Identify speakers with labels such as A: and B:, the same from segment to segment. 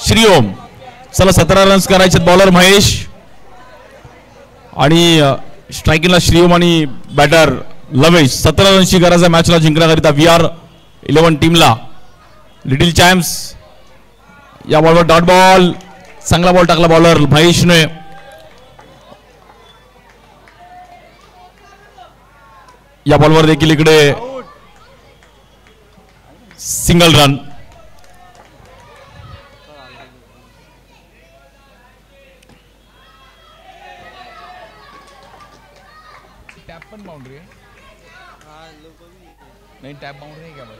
A: श्रीओम. चला 17 रन्स करायचे. बॉलर महेश आणि स्ट्रायकिंगला श्रीओम आणि बॅटर लवेश. 17 रनची गरज आहे मॅचला जिंकण्याकरिता VR11 टीमला. लिटिल चॅम्प्स या बॉलवर डॉट बॉल. चांगला बॉल टाकला बॉलर महेशने. या बॉलवर देखील इकडे सिंगल रन.
B: टॅप पण बाउंड्री आहे. नाही टॅप बाउंड्री नाही. क्या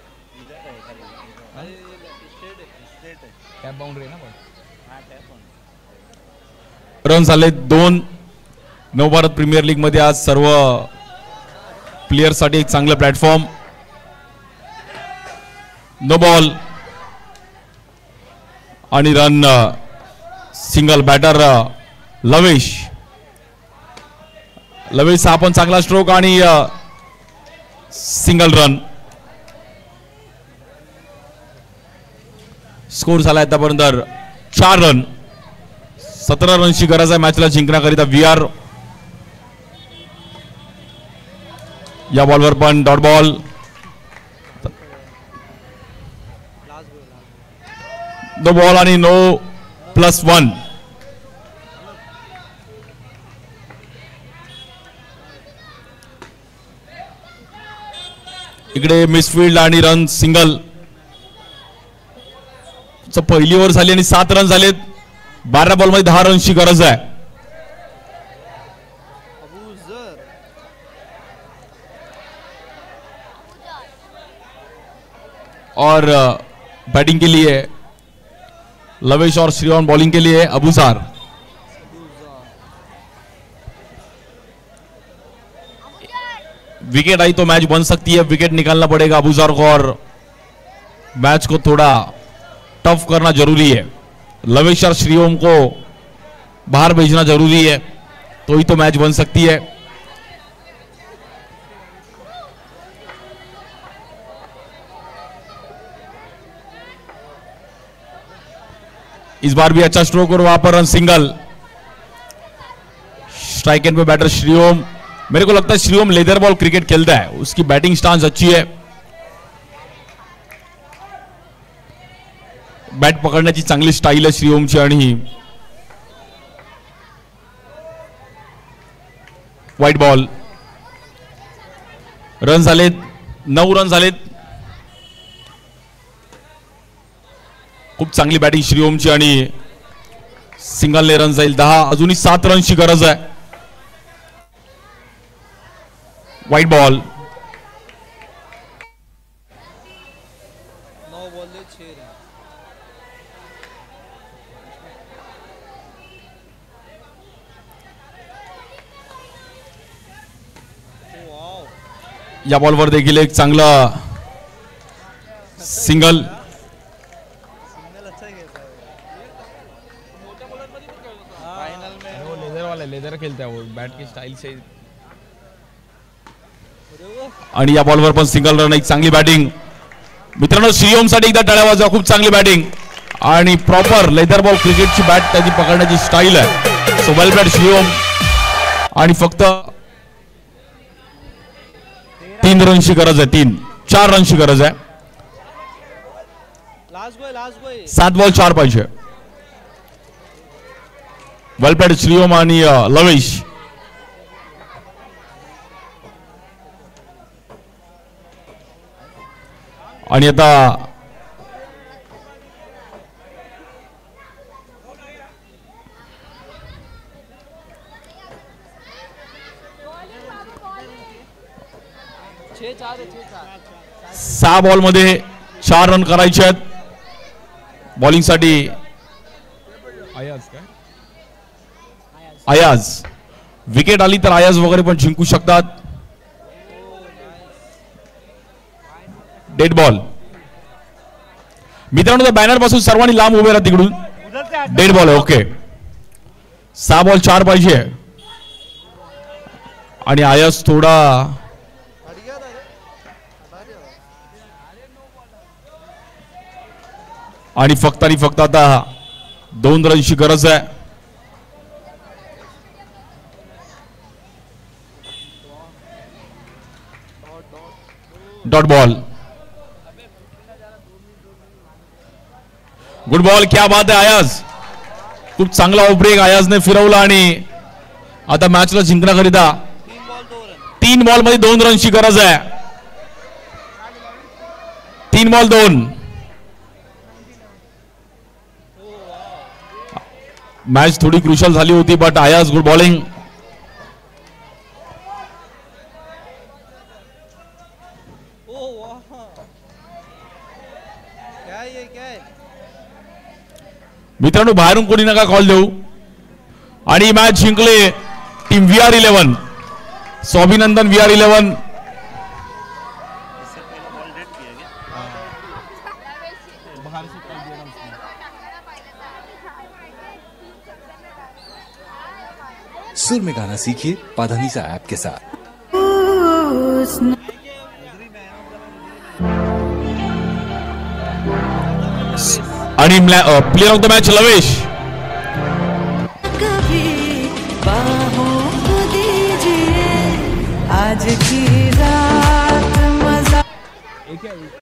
B: टॅप बाउंड्री आहे ना.
A: रन झाले 2. नवभारत प्रीमियर लीग मध्ये आज सर्व प्लेयर्ससाठी एक चांगलं प्लॅटफॉर्म. नो बॉल आणि रन. Single batter लवेश. लवेशचा आपण चांगला स्ट्रोक आणि सिंगल रन. स्कोर झाला आतापर्यंत 4 रन. 17 रनची गरज आहे मॅचला जिंकण्याकरिता VR. या बॉलवर पण डॉट बॉल. नो बॉल आणि नो +1. इकडे मिसफिल्ड आणि रन सिंगल. पहिली ओव्हर झाली आणि 7 रन झालेत. 12 बॉलमध्ये 10 रनची गरज आहे. और बैटिंग के लिए लवेश और श्रीओम. बॉलिंग के लिए अबूजार. विकेट आई तो मैच बन सकती है. विकेट निकालना पड़ेगा अबूजार को और मैच को थोड़ा टफ करना जरूरी है. लवेश और श्रीओम को बाहर भेजना जरूरी है तो ही तो मैच बन सकती है. इस बार भी अच्छा स्ट्रोक और वहां पर रन सिंगल. स्ट्राइक एंड पे बैटर श्रीओम. मेरे को लगता है श्रीओम लेदर बॉल क्रिकेट खेलता है. उसकी बैटिंग स्टांस अच्छी है. बॅट पकडण्याची चांगली स्टाईल आहे श्रीओमची. आणि व्हाईट बॉल. रन झालेत 9 रन झालेत. खूप चांगली बॅटिंग श्रीओमची आणि सिंगलने रन जाईल 10. अजूनही 7 रनची गरज आहे. White ball. या बॉलवर देखील एक चांगला सिंगल.
B: लेदर खेलता है वो बैट की स्टाइल से.
A: आणि या बॉलवर पण सिंगल रन. एक चांगली बॅटिंग मित्रांनो. श्रीओम साठी एकदा टाळ्या वाजवा. खूप चांगली बॅटिंग आणि प्रॉपर लेदर बॉल क्रिकेटची बॅट त्याची पकडण्याची स्टाईल आहे. So well played Shriom. आणि फक्त 3 रनची गरज आहे. 4 रनची गरज आहे. 7 बॉल 4 पाहिजे. वेल प्लेड श्रीओम आणि लवेश. आणि आता सहा बॉल मध्ये 4 रन करायचे आहेत. बॉलिंग साठी अयाज. विकेट आली तर अयाज वगैरे पण जिंकू शकतात. Dead ball. मित्रांनो त्या बॅनर पासून सर्वांनी लांब उभे राहा. तिकडून डेड बॉल आहे. ओके 6 बॉल 4 पाहिजे. आणि अयाज थोडा आणि फक्त आता 2 रनची गरज आहे. Dot ball. Good ball. क्या बात आहे आयाज. खूप चांगला ओव्हरब्रेक आयाजने फिरवला आणि आता मॅचला जिंकण्याकरिता 3 बॉल मध्ये 2 रनची गरज आहे. 3 बॉल 2. मॅच थोडी क्रुशल झाली होती बट आयाज गुड बॉलिंग. मित्रांनो बाहेरून कोणी नका कॉल देऊ. आणि मॅच जिंकले टीम VR11. सो अभिनंदन VR11.
C: सुर में गाना सीखिए पाधानीसा ऐप के साथ.
A: आणि प्लेयर ऑफ द मॅच लवेश.
D: आज की रात मजा.
B: एक है